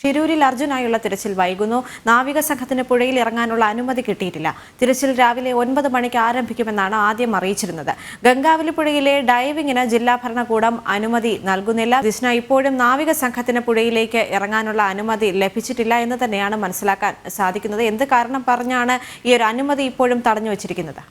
ഷിരൂരിൽ അർജുനായുള്ള തിരച്ചിൽ വൈകുന്നു. നാവിക സംഘത്തിന് പുഴയിൽ ഇറങ്ങാനുള്ള അനുമതി കിട്ടിയിട്ടില്ല. തിരച്ചിൽ രാവിലെ 9 മണിക്ക് ആരംഭിക്കുമെന്നാണ് ആദ്യം അറിയിച്ചിരുന്നത്. ഗംഗാവലി പുഴയിലെ ഡൈവിംഗിന് ജില്ലാ ഭരണകൂടം അനുമതി നൽകുന്നില്ല. ദിസ്ന, ഇപ്പോഴും നാവിക സംഘത്തിന് പുഴയിലേക്ക് ഇറങ്ങാനുള്ള അനുമതി ലഭിച്ചിട്ടില്ല എന്ന് തന്നെയാണ് മനസ്സിലാക്കാൻ സാധിക്കുന്നത്. എന്ത് കാരണം പറഞ്ഞാണ് ഈ ഒരു അനുമതി ഇപ്പോഴും തടഞ്ഞു വച്ചിരിക്കുന്നത്?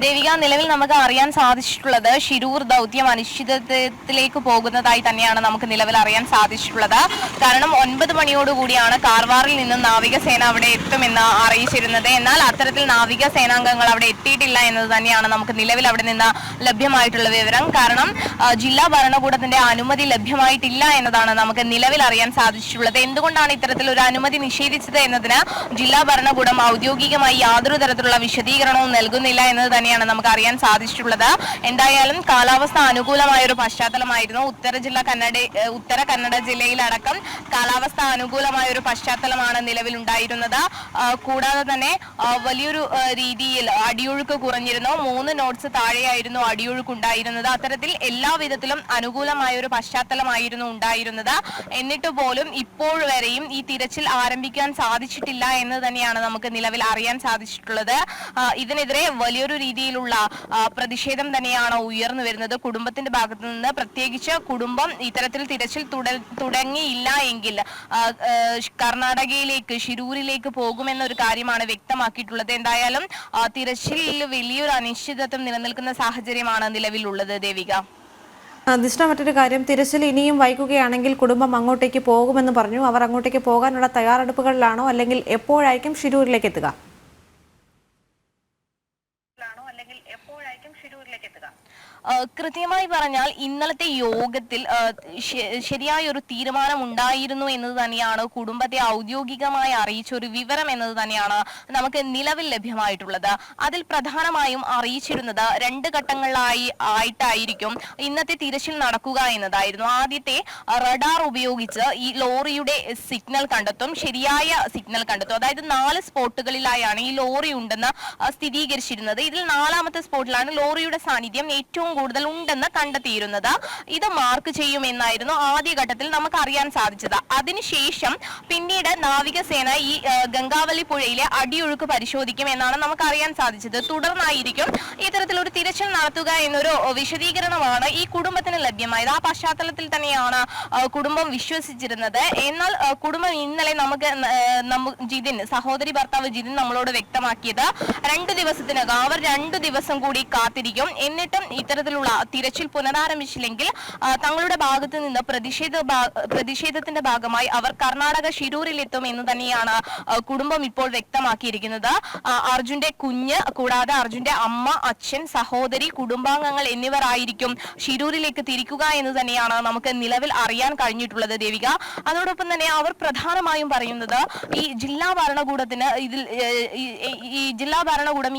ദേവിക, നിലവിൽ നമുക്ക് അറിയാൻ സാധിച്ചിട്ടുള്ളത് ഷിരൂർ ദൗത്യം അനിശ്ചിതത്വത്തിലേക്ക് പോകുന്നതായി തന്നെയാണ് നമുക്ക് നിലവിൽ അറിയാൻ സാധിച്ചിട്ടുള്ളത്. കാരണം 9 മണിയോടുകൂടിയാണ് കാർവാറിൽ നിന്ന് നാവികസേന അവിടെ എത്തുമെന്ന് അറിയിച്ചിരുന്നത്. എന്നാൽ അത്തരത്തിൽ നാവിക സേനാംഗങ്ങൾ അവിടെ എത്തിയിട്ടില്ല എന്നത് തന്നെയാണ് നമുക്ക് നിലവിൽ അവിടെ നിന്ന് ലഭ്യമായിട്ടുള്ള വിവരം. കാരണം ജില്ലാ ഭരണകൂടത്തിന്റെ അനുമതി ലഭ്യമായിട്ടില്ല എന്നതാണ് നമുക്ക് നിലവിൽ അറിയാൻ സാധിച്ചിട്ടുള്ളത്. എന്തുകൊണ്ടാണ് ഇത്തരത്തിൽ ഒരു അനുമതി നിഷേധിച്ചത് എന്നതിന് ജില്ലാ ഭരണകൂടം ഔദ്യോഗികമായി യാതൊരു തരത്തിലുള്ള വിശദീകരണവും നൽകുന്നില്ല എന്നത് തന്നെയാണ് നമുക്ക് അറിയാൻ സാധിച്ചിട്ടുള്ളത്. എന്തായാലും കാലാവസ്ഥ അനുകൂലമായ ഒരു പശ്ചാത്തലമായിരുന്നു. ഉത്തര കന്നഡ ജില്ലയിലടക്കം കാലാവസ്ഥ അനുകൂലമായ ഒരു പശ്ചാത്തലമാണ് നിലവിലുണ്ടായിരുന്നത്. കൂടാതെ തന്നെ വലിയൊരു രീതിയിൽ അടിയൊഴുക്ക് കുറഞ്ഞിരുന്നു. 3 നോട്ട്സ് താഴെയായിരുന്നു അടിയൊഴുക്ക് ഉണ്ടായിരുന്നത്. അത്തരത്തിൽ എല്ലാ വിധത്തിലും അനുകൂലമായ ഒരു പശ്ചാത്തലമായിരുന്നു ഉണ്ടായിരുന്നത്. എന്നിട്ട് പോലും ഇപ്പോൾ വരെയും ഈ തിരച്ചിൽ ആരംഭിക്കാൻ സാധിച്ചിട്ടില്ല എന്ന് തന്നെയാണ് നമുക്ക് നിലവിൽ അറിയാൻ സാധിച്ചിട്ടുള്ളത്. ഇതിനെതിരെ വലിയൊരു രീതിയിലുള്ള പ്രതിഷേധം തന്നെയാണ് ഉയർന്നു വരുന്നത് കുടുംബത്തിന്റെ ഭാഗത്തു നിന്ന്. പ്രത്യേകിച്ച് കുടുംബം ഇത്തരത്തിൽ തിരച്ചിൽ തുടങ്ങിയില്ല എങ്കിൽ കർണാടകയിലേക്ക് ഷിരൂരിലേക്ക് പോകുമെന്നൊരു കാര്യമാണ് വ്യക്തമാക്കിയിട്ടുള്ളത്. എന്തായാലും തിരച്ചിലിൽ വലിയൊരു അനിശ്ചിതത്വം നിലനിൽക്കുന്ന സാഹചര്യമാണ് നിലവിലുള്ളത്. ദേവിക, ദിസ്ന, മറ്റൊരു കാര്യം, തിരച്ചിൽ ഇനിയും വൈകുകയാണെങ്കിൽ കുടുംബം അങ്ങോട്ടേക്ക് പോകുമെന്ന് പറഞ്ഞു. അവർ അങ്ങോട്ടേക്ക് പോകാനുള്ള തയ്യാറെടുപ്പുകളിലാണോ, അല്ലെങ്കിൽ എപ്പോഴായിരിക്കും ഷിരൂരിലേക്ക് എത്തുക? കൃത്യമായി പറഞ്ഞാൽ ഇന്നലത്തെ യോഗത്തിൽ ശരിയായ ഒരു തീരുമാനം ഉണ്ടായിരുന്നു എന്നത് തന്നെയാണ് കുടുംബത്തെ ഔദ്യോഗികമായി അറിയിച്ച ഒരു വിവരം എന്നത് തന്നെയാണ് നമുക്ക് നിലവിൽ ലഭ്യമായിട്ടുള്ളത്. അതിൽ പ്രധാനമായും അറിയിച്ചിരുന്നത് 2 ഘട്ടങ്ങളിലായിട്ടായിരിക്കും ഇന്നത്തെ തിരച്ചിൽ നടക്കുക എന്നതായിരുന്നു. ആദ്യത്തെ റഡാർ ഉപയോഗിച്ച് ഈ ലോറിയുടെ സിഗ്നൽ കണ്ടെത്തും, ശരിയായ സിഗ്നൽ കണ്ടെത്തും. അതായത് 4 സ്പോട്ടുകളിലായാണ് ഈ ലോറി ഉണ്ടെന്ന് സ്ഥിരീകരിച്ചിരുന്നത്. ഇതിൽ 4ാമത്തെ സ്പോട്ടിലാണ് ലോറിയുടെ സാന്നിധ്യം ഏറ്റവും കൂടുതൽ ഉണ്ടെന്ന് കണ്ടെത്തിയിരുന്നത്. ഇത് മാർക്ക് ചെയ്യുമെന്നായിരുന്നു ആദ്യഘട്ടത്തിൽ നമുക്ക് അറിയാൻ സാധിച്ചത്. അതിനുശേഷം പിന്നീട് നാവികസേന ഈ ഗംഗാവലി പുഴയിലെ അടിയൊഴുക്ക് പരിശോധിക്കും എന്നാണ് നമുക്ക് അറിയാൻ സാധിച്ചത്. തുടർന്നായിരിക്കും ഇത്തരത്തിലൊരു തിരച്ചിൽ നടത്തുക എന്നൊരു വിശദീകരണമാണ് ഈ കുടുംബത്തിന് ലഭ്യമായത്. ആ പശ്ചാത്തലത്തിൽ തന്നെയാണ് കുടുംബം വിശ്വസിച്ചിരുന്നത്. എന്നാൽ കുടുംബം ഇന്നലെ ജിതിൻ, സഹോദരി ഭർത്താവ് ജിതിൻ നമ്മളോട് വ്യക്തമാക്കിയത് 2 ദിവസത്തിനകം അവർ 2 ദിവസം കൂടി കാത്തിരിക്കും. എന്നിട്ടും ഇത്തരത്തിലുള്ള തിരച്ചിൽ പുനരാരംഭിച്ചില്ലെങ്കിൽ തങ്ങളുടെ ഭാഗത്ത് നിന്ന് പ്രതിഷേധത്തിന്റെ ഭാഗമായി അവർ കർണാടക ഷിരൂരിലെത്തും എന്ന് തന്നെയാണ് കുടുംബം ഇപ്പോൾ വ്യക്തമാക്കിയിരിക്കുന്നത്. അർജുന്റെ കുഞ്ഞ്, കൂടാതെ അർജുന്റെ അമ്മ, അച്ഛൻ, സഹോദരി, കുടുംബാംഗങ്ങൾ എന്നിവർ ആയിരിക്കും ഷിരൂരിലേക്ക് തിരിക്കുക എന്ന് തന്നെയാണ് നമുക്ക് നിലവിൽ അറിയാൻ കഴിഞ്ഞിട്ടുള്ളത്. ദേവിക, അതോടൊപ്പം തന്നെ അവർ പ്രധാനമായും പറയുന്നത് ഈ ജില്ലാ ഭരണകൂടത്തിന്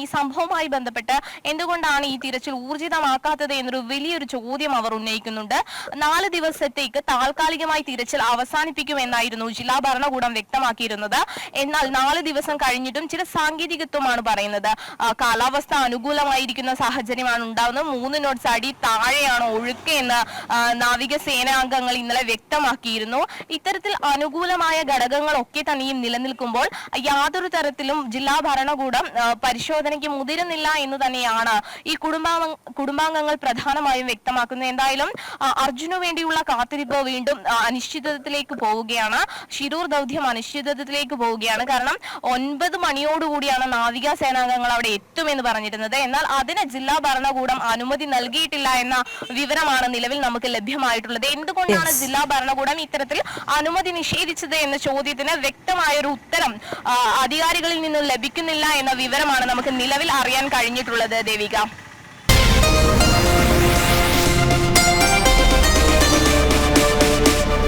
ഈ സംഭവവുമായി ബന്ധപ്പെട്ട് എന്തുകൊണ്ടാണ് ഈ തിരച്ചിൽ ഊർജിതമാക്കാത്തത് എന്നൊരു വലിയൊരു ചോദ്യം അവർ ഉന്നയിക്കുന്നുണ്ട്. 4 ദിവസത്തേക്ക് താൽക്കാലികമായി തിരച്ചിൽ അവസാനിപ്പിക്കുമെന്നായിരുന്നു ജില്ലാ ഭരണകൂടം വ്യക്തമാക്കിയിരുന്നത്. എന്നാൽ 4 ദിവസം കഴിഞ്ഞിട്ടും ചില സാങ്കേതികത്വമാണ് പറയുന്നത്. കാലാവസ്ഥ അനുകൂലമായിരിക്കുന്ന സാഹചര്യമാണ് ഉണ്ടാകുന്നത്. 3 നോട്ട്സ് അടി താഴെയാണ് ഒഴുക്ക് എന്ന് നാവികസേനാംഗങ്ങൾ ഇന്നലെ വ്യക്തമാക്കിയിരുന്നു. ഇത്തരത്തിൽ അനുകൂലമായ ഘടകങ്ങളൊക്കെ തന്നെയും നിലനിൽക്കുമ്പോൾ യാതൊരു തരത്തിലും ജില്ലാ ഭരണകൂടം പരിശോധനയ്ക്ക് മുതിരുന്നില്ല എന്ന് തന്നെയാണ് ഈ കുടുംബാംഗങ്ങൾ പ്രധാനമായും വ്യക്തമാക്കുന്നത്. എന്തായാലും അർജുനു വേണ്ടിയുള്ള കാത്തിരിപ്പ് വീണ്ടും അനിശ്ചിതത്വത്തിലേക്ക് പോവുകയാണ്. ഷിരൂർ ദൗത്യം അനിശ്ചിതത്വത്തിലേക്ക് പോവുകയാണ്. കാരണം 9 മണിയോടുകൂടിയാണ് നാവിക സേനാംഗങ്ങൾ അവിടെ എത്തുമെന്ന് പറഞ്ഞിരുന്നത്. എന്നാൽ അതിന് ജില്ലാ ഭരണകൂടം അനുമതി നൽകിയിട്ടില്ല എന്ന വിവരമാണ് നിലവിൽ നമുക്ക് ലഭ്യമായിട്ടുള്ളത്. എന്തുകൊണ്ടാണ് ജില്ലാ ഭരണകൂടം ഇത്തരത്തിൽ അനുമതി നിഷേധിച്ചത് എന്ന ചോദ്യത്തിന് വ്യക്തമായൊരു ഉത്തരം അധികാരികളിൽ നിന്ന് ലഭിക്കുന്നില്ല എന്ന വിവരമാണ് നമുക്ക് നിലവിൽ അറിയാൻ കഴിഞ്ഞിട്ടുള്ളത്. ദേവിക.